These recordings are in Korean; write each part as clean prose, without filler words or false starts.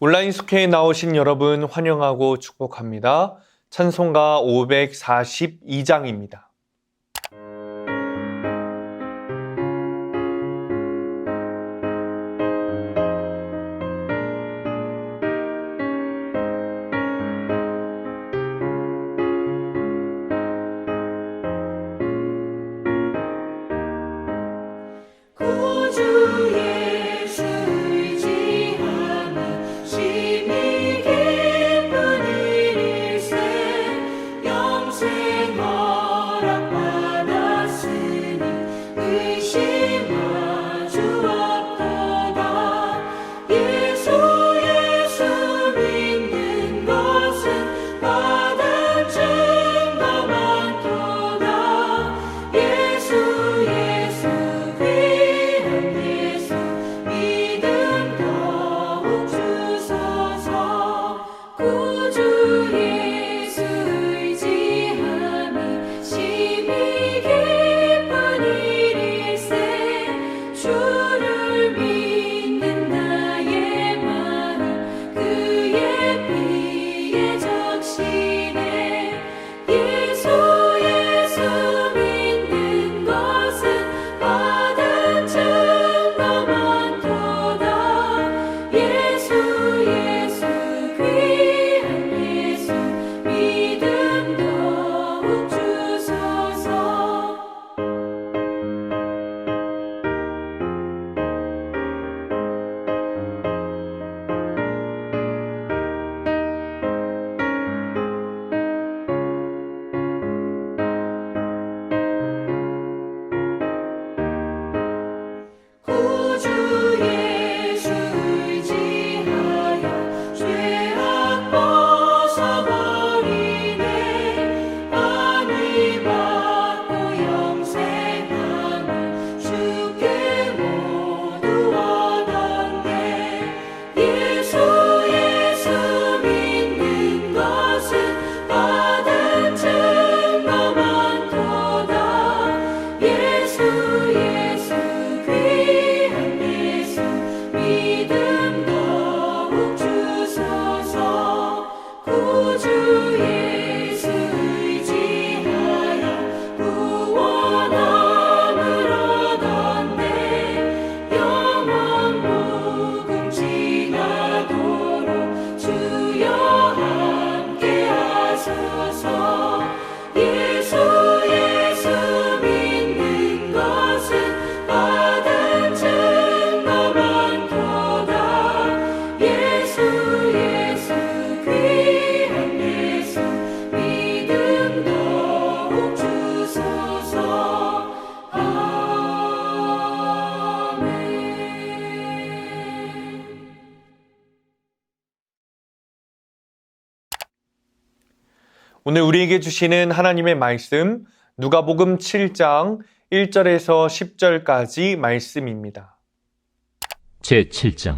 온라인 숙회에 나오신 여러분 환영하고 축복합니다. 찬송가 542장입니다. 오늘 우리에게 주시는 하나님의 말씀, 누가복음 7장 1절에서 10절까지 말씀입니다. 제7장.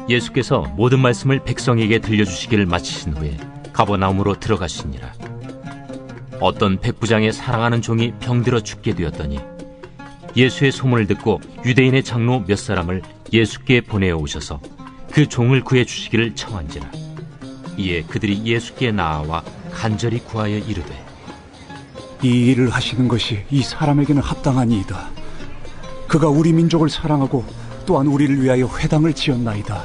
예수께서 모든 말씀을 백성에게 들려주시기를 마치신 후에 가버나움으로 들어가시니라. 어떤 백부장의 사랑하는 종이 병들어 죽게 되었더니 예수의 소문을 듣고 유대인의 장로 몇 사람을 예수께 보내어 오셔서 그 종을 구해 주시기를 청한지라. 이에 그들이 예수께 나아와 간절히 구하여 이르되, 이 일을 하시는 것이 이 사람에게는 합당하니이다. 그가 우리 민족을 사랑하고 또한 우리를 위하여 회당을 지었나이다.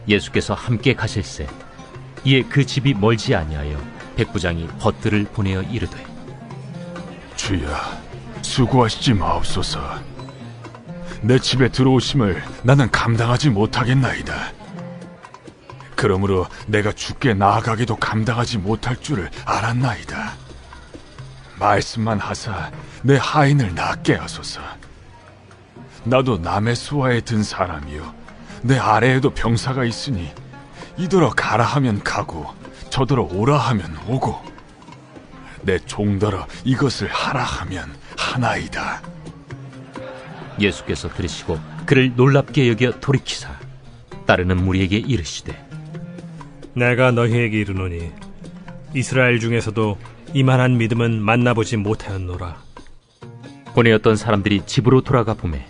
예수께서 함께 가실새 이에 그 집이 멀지 아니하여 백부장이 벗들을 보내어 이르되, 주여, 수고하시지 마옵소서. 내 집에 들어오심을 나는 감당하지 못하겠나이다. 그러므로 내가 주께 나아가기도 감당하지 못할 줄을 알았나이다. 말씀만 하사 내 하인을 낫게 하소서. 나도 남의 수하에 든 사람이요, 내 아래에도 병사가 있으니 이더러 가라 하면 가고 저더러 오라 하면 오고 내 종더러 이것을 하라 하면 하나이다. 예수께서 들으시고 그를 놀랍게 여겨 돌이키사 따르는 무리에게 이르시되, 내가 너희에게 이르노니 이스라엘 중에서도 이만한 믿음은 만나보지 못하였노라. 보내었던 사람들이 집으로 돌아가 보매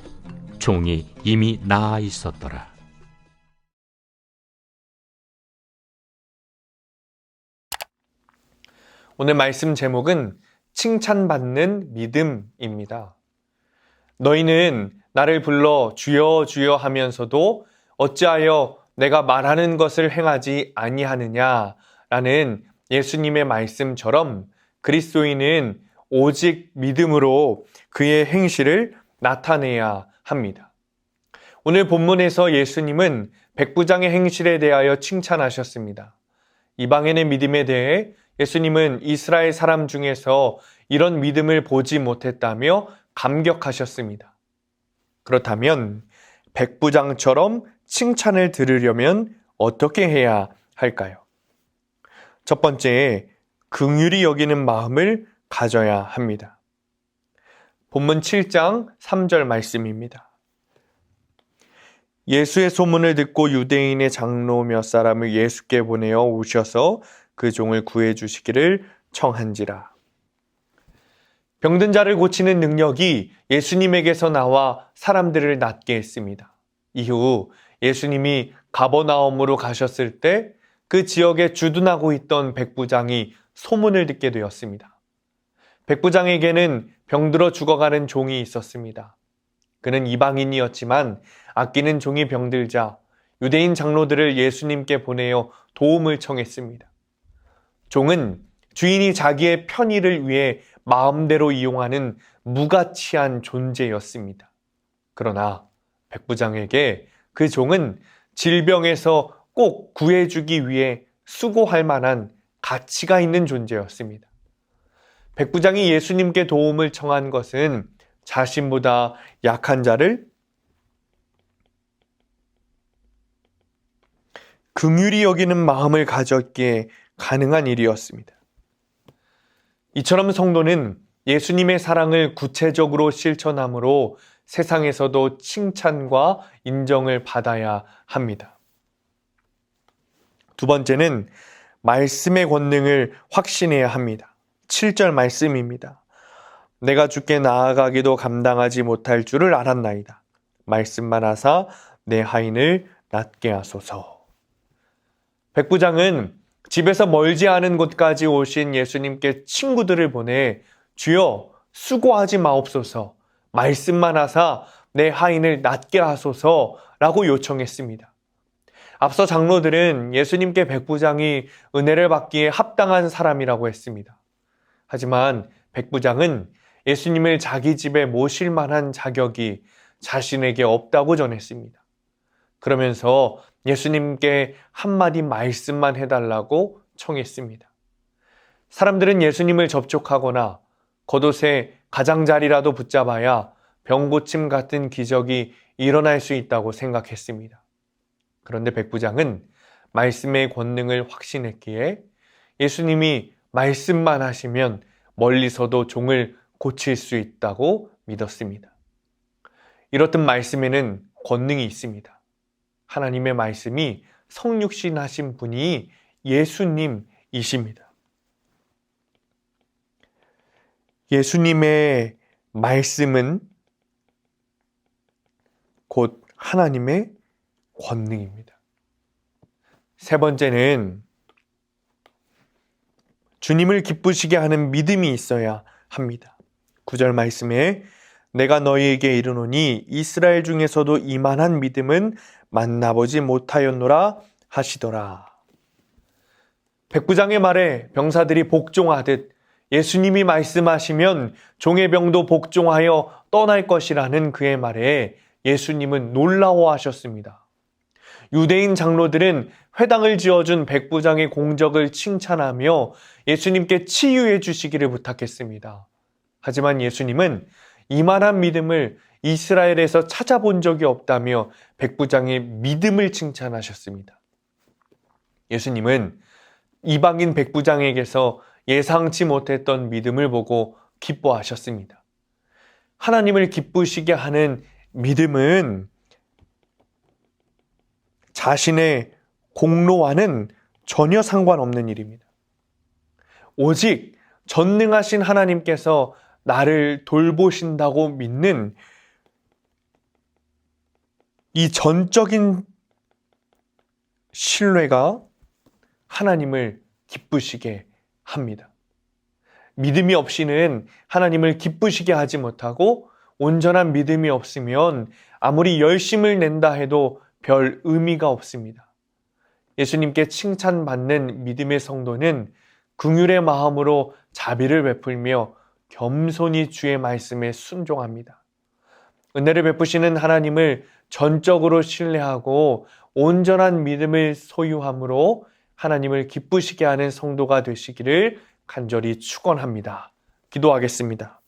종이 이미 나아 있었더라. 오늘 말씀 제목은 칭찬받는 믿음입니다. 너희는 나를 불러 주여 주여 하면서도 어찌하여 내가 말하는 것을 행하지 아니하느냐 라는 예수님의 말씀처럼 그리스도인은 오직 믿음으로 그의 행실을 나타내야 합니다. 오늘 본문에서 예수님은 백부장의 행실에 대하여 칭찬하셨습니다. 이방인의 믿음에 대해 예수님은 이스라엘 사람 중에서 이런 믿음을 보지 못했다며 감격하셨습니다. 그렇다면 백부장처럼 칭찬을 들으려면 어떻게 해야 할까요? 첫 번째, 긍휼히 여기는 마음을 가져야 합니다. 본문 7장 3절 말씀입니다. 예수의 소문을 듣고 유대인의 장로 몇 사람을 예수께 보내어 오셔서 그 종을 구해 주시기를 청한지라. 병든 자를 고치는 능력이 예수님에게서 나와 사람들을 낫게 했습니다. 이후 예수님이 가버나움으로 가셨을 때 그 지역에 주둔하고 있던 백부장이 소문을 듣게 되었습니다. 백부장에게는 병들어 죽어가는 종이 있었습니다. 그는 이방인이었지만 아끼는 종이 병들자 유대인 장로들을 예수님께 보내어 도움을 청했습니다. 종은 주인이 자기의 편의를 위해 마음대로 이용하는 무가치한 존재였습니다. 그러나 백부장에게 그 종은 질병에서 꼭 구해주기 위해 수고할 만한 가치가 있는 존재였습니다. 백부장이 예수님께 도움을 청한 것은 자신보다 약한 자를 긍휼히 여기는 마음을 가졌기에 가능한 일이었습니다. 이처럼 성도는 예수님의 사랑을 구체적으로 실천함으로 세상에서도 칭찬과 인정을 받아야 합니다. 두 번째는 말씀의 권능을 확신해야 합니다. 7절 말씀입니다. 내가 주께 나아가기도 감당하지 못할 줄을 알았나이다. 말씀만 하사 내 하인을 낫게 하소서. 백부장은 집에서 멀지 않은 곳까지 오신 예수님께 친구들을 보내 주여 수고하지 마옵소서, 말씀만 하사 내 하인을 낫게 하소서라고 요청했습니다. 앞서 장로들은 예수님께 백부장이 은혜를 받기에 합당한 사람이라고 했습니다. 하지만 백부장은 예수님을 자기 집에 모실 만한 자격이 자신에게 없다고 전했습니다. 그러면서 예수님께 한마디 말씀만 해달라고 청했습니다. 사람들은 예수님을 접촉하거나 겉옷에 가장자리라도 붙잡아야 병고침 같은 기적이 일어날 수 있다고 생각했습니다. 그런데 백부장은 말씀의 권능을 확신했기에 예수님이 말씀만 하시면 멀리서도 종을 고칠 수 있다고 믿었습니다. 이렇듯 말씀에는 권능이 있습니다. 하나님의 말씀이 성육신 하신 분이 예수님이십니다. 예수님의 말씀은 곧 하나님의 권능입니다. 세 번째는 주님을 기쁘시게 하는 믿음이 있어야 합니다. 9절 말씀에 내가 너희에게 이르노니 이스라엘 중에서도 이만한 믿음은 만나보지 못하였노라 하시더라. 백부장의 말에 병사들이 복종하듯 예수님이 말씀하시면 종의 병도 복종하여 떠날 것이라는 그의 말에 예수님은 놀라워하셨습니다. 유대인 장로들은 회당을 지어준 백부장의 공적을 칭찬하며 예수님께 치유해 주시기를 부탁했습니다. 하지만 예수님은 이만한 믿음을 이스라엘에서 찾아본 적이 없다며 백부장의 믿음을 칭찬하셨습니다. 예수님은 이방인 백부장에게서 예상치 못했던 믿음을 보고 기뻐하셨습니다. 하나님을 기쁘시게 하는 믿음은 자신의 공로와는 전혀 상관없는 일입니다. 오직 전능하신 하나님께서 나를 돌보신다고 믿는 이 전적인 신뢰가 하나님을 기쁘시게 합니다. 믿음이 없이는 하나님을 기쁘시게 하지 못하고 온전한 믿음이 없으면 아무리 열심을 낸다 해도 별 의미가 없습니다. 예수님께 칭찬받는 믿음의 성도는 긍휼의 마음으로 자비를 베풀며 겸손히 주의 말씀에 순종합니다. 은혜를 베푸시는 하나님을 전적으로 신뢰하고 온전한 믿음을 소유함으로 하나님을 기쁘시게 하는 성도가 되시기를 간절히 축원합니다. 기도하겠습니다.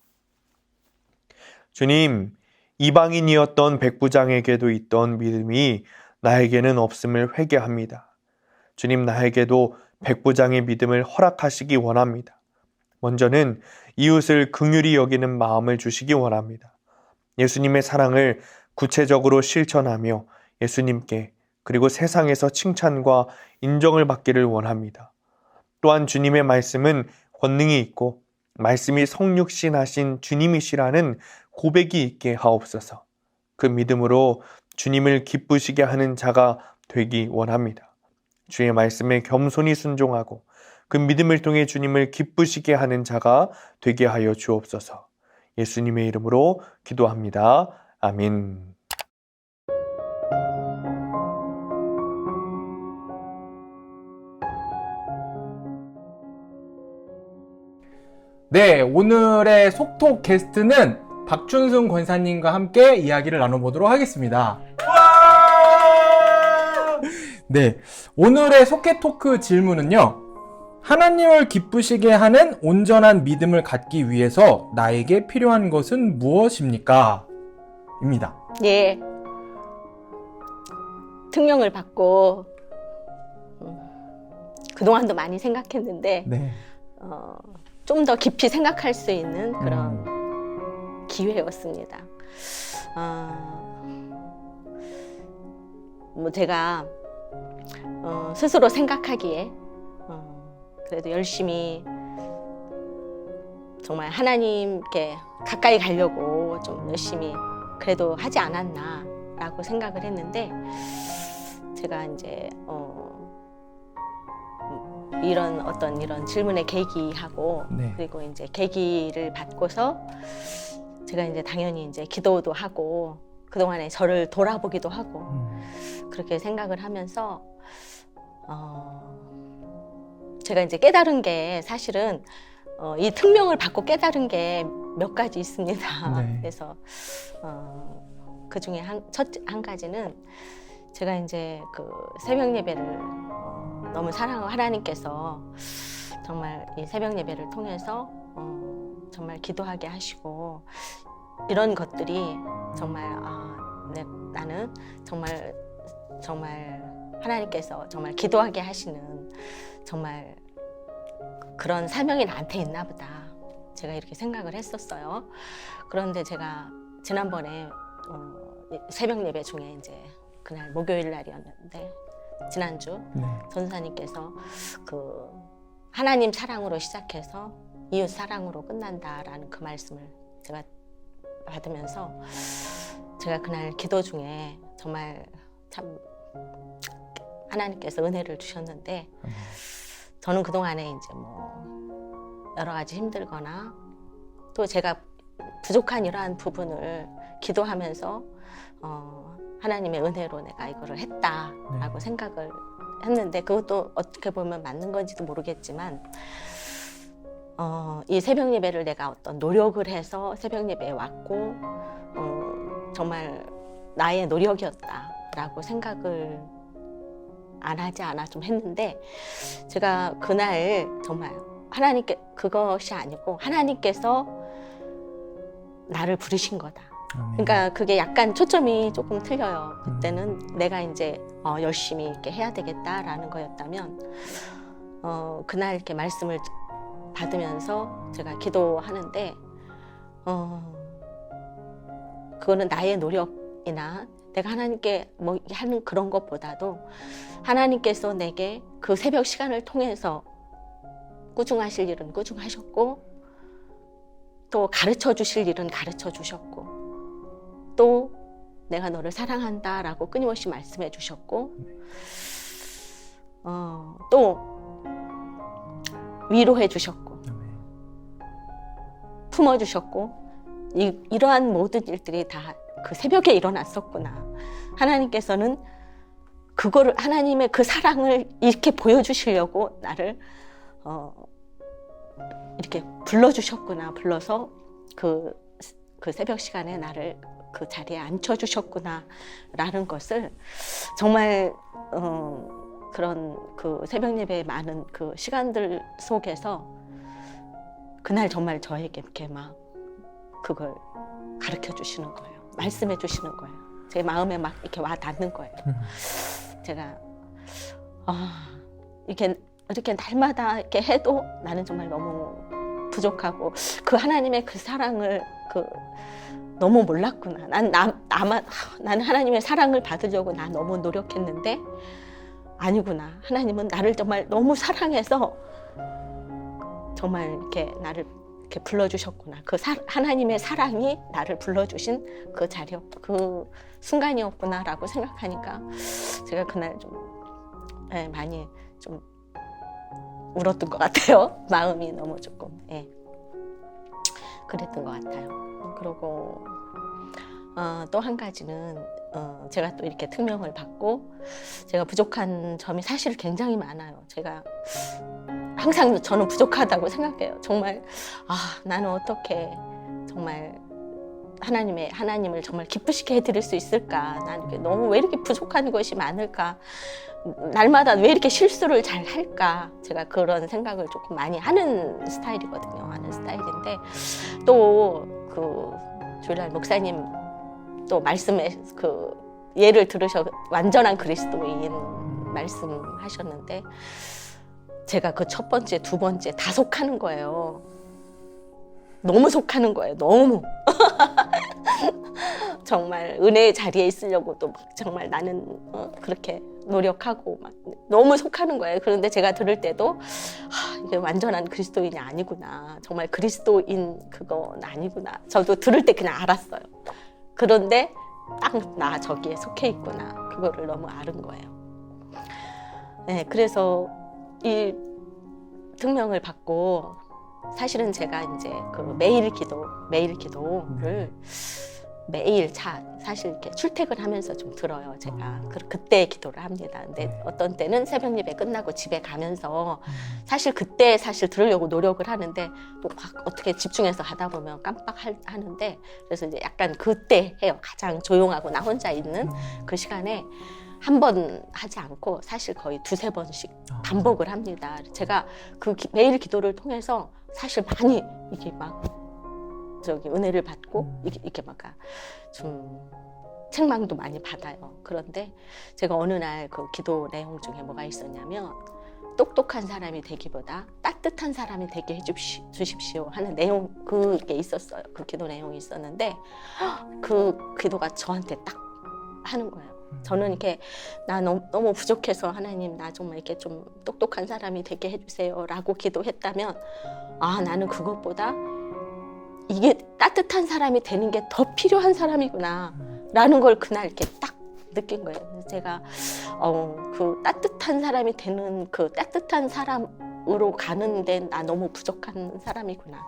주님, 이방인이었던 백부장에게도 있던 믿음이 나에게는 없음을 회개합니다. 주님, 나에게도 백부장의 믿음을 허락하시기 원합니다. 먼저는 이웃을 긍휼히 여기는 마음을 주시기 원합니다. 예수님의 사랑을 구체적으로 실천하며 예수님께 그리고 세상에서 칭찬과 인정을 받기를 원합니다. 또한 주님의 말씀은 권능이 있고 말씀이 성육신 하신 주님이시라는 고백이 있게 하옵소서. 그 믿음으로 주님을 기쁘시게 하는 자가 되기 원합니다. 주의 말씀에 겸손히 순종하고 그 믿음을 통해 주님을 기쁘시게 하는 자가 되게 하여 주옵소서. 예수님의 이름으로 기도합니다. 아멘. 네, 오늘의 속톡 게스트는 박준승 권사님과 함께 이야기를 나눠보도록 하겠습니다. 네, 오늘의 속해 토크 질문은요. 하나님을 기쁘시게 하는 온전한 믿음을 갖기 위해서 나에게 필요한 것은 무엇입니까? 입니다. 예. 특명을 받고 그동안도 많이 생각했는데 네. 좀 더 깊이 생각할 수 있는 그런 기회였습니다. 뭐 제가 스스로 생각하기에 그래도 열심히 정말 하나님께 가까이 가려고 좀 열심히 그래도 하지 않았나라고 생각을 했는데 제가 이제 이런 질문의 계기하고 네. 그리고 이제 계기를 받고서 제가 이제 당연히 이제 기도도 하고 그동안에 저를 돌아보기도 하고 그렇게 생각을 하면서 제가 이제 깨달은 게 사실은 이 특명을 받고 깨달은 게 몇 가지 있습니다. 네. 그래서 그 중에 한 가지는 제가 이제 그 새벽 예배를 너무 사랑하고 하나님께서 정말 이 새벽 예배를 통해서 정말 기도하게 하시고 이런 것들이 정말 나는 정말 하나님께서 정말 기도하게 하시는 정말 그런 사명이 나한테 있나 보다. 제가 이렇게 생각을 했었어요. 그런데 제가 지난번에 새벽 예배 중에 이제 그날 목요일 날이었는데 지난주 전사님께서 그 하나님 사랑으로 시작해서 이웃 사랑으로 끝난다라는 그 말씀을 제가 받으면서 제가 그날 기도 중에 정말 참 하나님께서 은혜를 주셨는데 저는 그동안에 이제 뭐 여러 가지 힘들거나 또 제가 부족한 이러한 부분을 기도하면서 하나님의 은혜로 내가 이거를 했다라고 생각을 했는데 그것도 어떻게 보면 맞는 건지도 모르겠지만 이 새벽 예배를 내가 어떤 노력을 해서 새벽 예배에 왔고 정말 나의 노력이었다라고 생각을 안 하지 않아 좀 했는데 제가 그날 정말 하나님께 그것이 아니고 하나님께서 나를 부르신 거다. 그러니까 그게 약간 초점이 조금 틀려요. 그때는 내가 이제 열심히 이렇게 해야 되겠다라는 거였다면 그날 이렇게 말씀을 받으면서 제가 기도하는데 그거는 나의 노력이나 내가 하나님께 뭐 하는 그런 것보다도 하나님께서 내게 그 새벽 시간을 통해서 꾸중하실 일은 꾸중하셨고 또 가르쳐 주실 일은 가르쳐 주셨고 또 내가 너를 사랑한다라고 끊임없이 말씀해 주셨고, 또 위로해 주셨고, 품어 주셨고, 이러한 모든 일들이 다 그 새벽에 일어났었구나. 하나님께서는 그거를, 하나님의 그 사랑을 이렇게 보여주시려고 나를 이렇게 불러주셨구나. 불러서 그 새벽 시간에 나를 그 자리에 앉혀주셨구나 라는 것을 정말 그런 그 새벽 예배의 많은 그 시간들 속에서 그날 정말 저에게 이렇게 막 그걸 가르쳐 주시는 거예요. 말씀해 주시는 거예요. 제 마음에 막 이렇게 와 닿는 거예요. 제가 이렇게 날마다 이렇게 해도 나는 정말 너무 부족하고 그 하나님의 그 사랑을 너무 몰랐구나. 나는 하나님의 사랑을 받으려고 나 너무 노력했는데 아니구나. 하나님은 나를 정말 너무 사랑해서 정말 이렇게 나를 이렇게 불러주셨구나. 하나님의 사랑이 나를 불러주신 그 그 순간이었구나라고 생각하니까 제가 그날 좀 많이 좀 울었던 것 같아요. 마음이 너무 조금 그랬던 것 같아요. 그리고 또 한 가지는 제가 또 이렇게 특명을 받고 제가 부족한 점이 사실 굉장히 많아요. 제가 항상 저는 부족하다고 생각해요. 정말 나는 어떻게 정말 하나님을 정말 기쁘시게 해드릴 수 있을까? 나는 너무 왜 이렇게 부족한 것이 많을까? 날마다 왜 이렇게 실수를 잘 할까? 제가 그런 생각을 조금 많이 하는 스타일이거든요. 하는 스타일인데 또 주일날 목사님 또 말씀에 예를 들으셔 완전한 그리스도인 말씀하셨는데 제가 그 첫 번째, 두 번째 다 속하는 거예요. 너무 속하는 거예요. 너무. 정말 은혜의 자리에 있으려고도 막 정말 나는 그렇게 노력하고 막 너무 속하는 거예요. 그런데 제가 들을 때도 이게 완전한 그리스도인이 아니구나. 정말 그리스도인 그건 아니구나. 저도 들을 때 그냥 알았어요. 그런데 딱 나 저기에 속해 있구나. 그거를 너무 아는 거예요. 네, 그래서 이 특명을 받고 사실은 제가 이제 매일 기도를 매일 사실 이렇게 출퇴근하면서 좀 들어요. 제가 그때 기도를 합니다. 근데 어떤 때는 새벽 예배 끝나고 집에 가면서 그때 들으려고 노력을 하는데 또 막 어떻게 집중해서 하다 보면 깜빡하는데 그래서 이제 약간 그때 해요. 가장 조용하고 나 혼자 있는 그 시간에 한 번 하지 않고 사실 거의 두세 번씩 반복을 합니다. 제가 매일 기도를 통해서 사실 많이 이게 막 은혜를 받고 이렇게 막 좀 책망도 많이 받아요. 그런데 제가 어느 날 그 기도 내용 중에 뭐가 있었냐면 똑똑한 사람이 되기보다 따뜻한 사람이 되게 해주십시오 하는 내용 그게 있었어요. 그 기도 내용이 있었는데 그 기도가 저한테 딱 하는 거예요. 저는 이렇게 나 너무 부족해서 하나님 나 정말 이렇게 좀 똑똑한 사람이 되게 해주세요라고 기도했다면 나는 그것보다 이게 따뜻한 사람이 되는 게 더 필요한 사람이구나 라는 걸 그날 이렇게 딱 느낀 거예요. 그래서 제가 그 따뜻한 사람이 되는 그 따뜻한 사람으로 가는데 나 너무 부족한 사람이구나.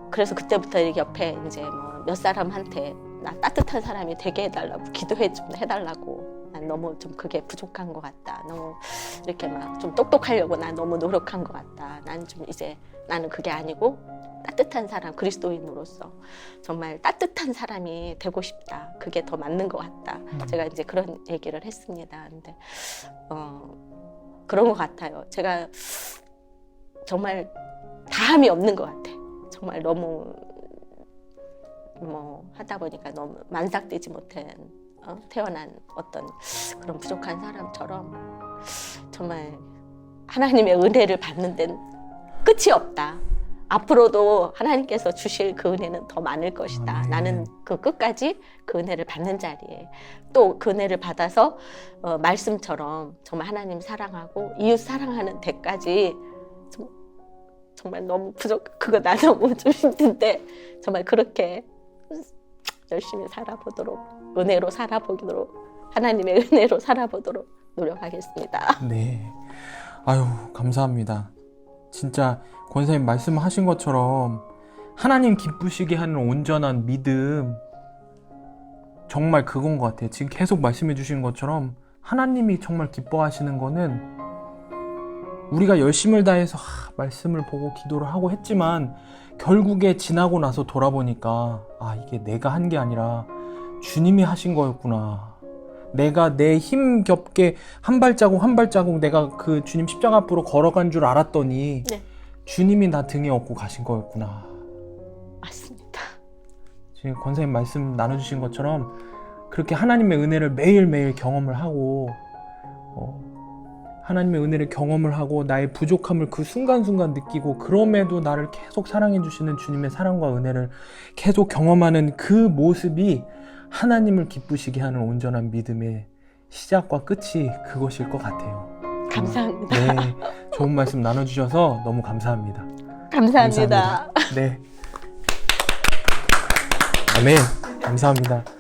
그래서 그때부터 이렇게 옆에 이제 몇 사람한테 나 따뜻한 사람이 되게 해달라고 기도해 좀 해달라고. 난 너무 좀 그게 부족한 것 같다. 너무 이렇게 막 좀 똑똑하려고 난 너무 노력한 것 같다. 나는 그게 아니고 따뜻한 사람, 그리스도인으로서 정말 따뜻한 사람이 되고 싶다. 그게 더 맞는 것 같다. 제가 이제 그런 얘기를 했습니다. 근데 그런 것 같아요. 제가 정말 다함이 없는 것 같아. 정말 너무 하다 보니까 너무 만삭되지 못한 태어난 어떤 그런 부족한 사람처럼 정말 하나님의 은혜를 받는 데는 끝이 없다. 앞으로도 하나님께서 주실 그 은혜는 더 많을 것이다. 나는 그 끝까지 그 은혜를 받는 자리에 또 그 은혜를 받아서 말씀처럼 정말 하나님 사랑하고 이웃 사랑하는 데까지 정말 너무 그거 나 너무 좀 힘든데 정말 그렇게 열심히 살아보도록 은혜로 살아보도록, 하나님의 은혜로 살아보도록 노력하겠습니다. 네. 아유, 감사합니다. 진짜 권사님 말씀하신 것처럼 하나님 기쁘시게 하는 온전한 믿음, 정말 그건 것 같아요. 지금 계속 말씀해 주신 것처럼 하나님이 정말 기뻐하시는 거는 우리가 열심을 다해서 말씀을 보고 기도를 하고 했지만 결국에 지나고 나서 돌아보니까 이게 내가 한 게 아니라 주님이 하신 거였구나. 내가 내 힘겹게 한 발자국 한 발자국 내가 그 주님 십자가 앞으로 걸어간 줄 알았더니 네. 주님이 나 등에 업고 가신 거였구나. 맞습니다. 지금 권사님 말씀 나눠주신 것처럼 그렇게 하나님의 은혜를 매일매일 경험을 하고 하나님의 은혜를 경험을 하고 나의 부족함을 그 순간순간 느끼고 그럼에도 나를 계속 사랑해 주시는 주님의 사랑과 은혜를 계속 경험하는 그 모습이 하나님을 기쁘시게 하는 온전한 믿음의 시작과 끝이 그것일 것 같아요. 감사합니다. 네, 좋은 말씀 나눠주셔서 너무 감사합니다. 감사합니다. 네. 아멘. 감사합니다.